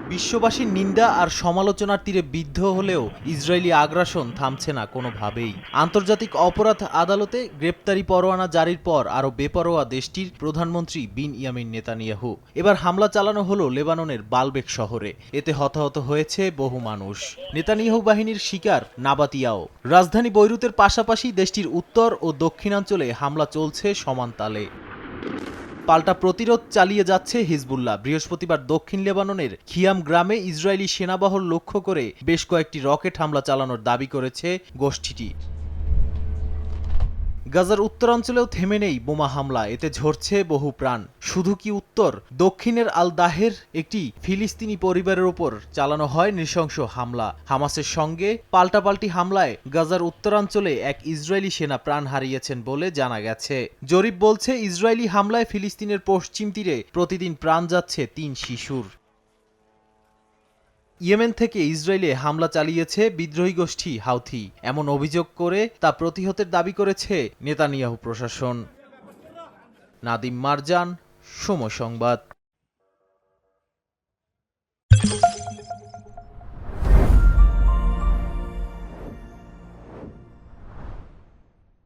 বিশ্ববাসীর নিন্দা আর সমালোচনার তীরে বিদ্ধ হলেও ইসরায়েলি আগ্রাসন থামছে না কোনোভাবেই। আন্তর্জাতিক অপরাধ আদালতে গ্রেপ্তারি পরোয়ানা জারির পর আরও বেপরোয়া দেশটির প্রধানমন্ত্রী বিনইয়ামিন নেতানিয়াহু। এবার হামলা চালানো হলো লেবাননের বালবেক শহরে। এতে হতাহত হয়েছে বহু মানুষ। নেতানিয়াহু বাহিনীর শিকার নাবাতিয়াও। রাজধানী বৈরুতের পাশাপাশি দেশটির উত্তর ও দক্ষিণাঞ্চলে হামলা চলছে সমান তালে। পাল্টা প্রতিরোধ চালিয়ে যাচ্ছে হিজবুল্লাহ। বৃহস্পতিবার দক্ষিণ লেবাননের খিয়াম গ্রামে ইসরায়েলি সেনাবহর লক্ষ্য করে বেশ কয়েকটি রকেট হামলা চালানোর দাবি করেছে গোষ্ঠীটি। গাজার উত্তরাঞ্চলেও থেমে নেই বোমা হামলা, এতে ঝরছে বহু প্রাণ। শুধু কি উত্তর, দক্ষিণের আল দাহের একটি ফিলিস্তিনি পরিবারের ওপর চালানো হয় নৃশংস হামলা। হামাসের সঙ্গে পাল্টাপাল্টি হামলায় গাজার উত্তরাঞ্চলে এক ইসরায়েলি সেনা প্রাণ হারিয়েছেন বলে জানা গেছে। জরিপ বলছে ইসরায়েলি হামলায় ফিলিস্তিনের পশ্চিম তীরে প্রতিদিন প্রাণ যাচ্ছে ৩ শিশুর। ইয়েমেন থেকে ইসরায়েলে হামলা চালিয়েছে বিদ্রোহী গোষ্ঠী হাউথি, এমন অভিযোগ করে তা প্রতিহতের দাবি করেছে নেতানিয়াহু প্রশাসন। নাদিম মারজান, সময় সংবাদ।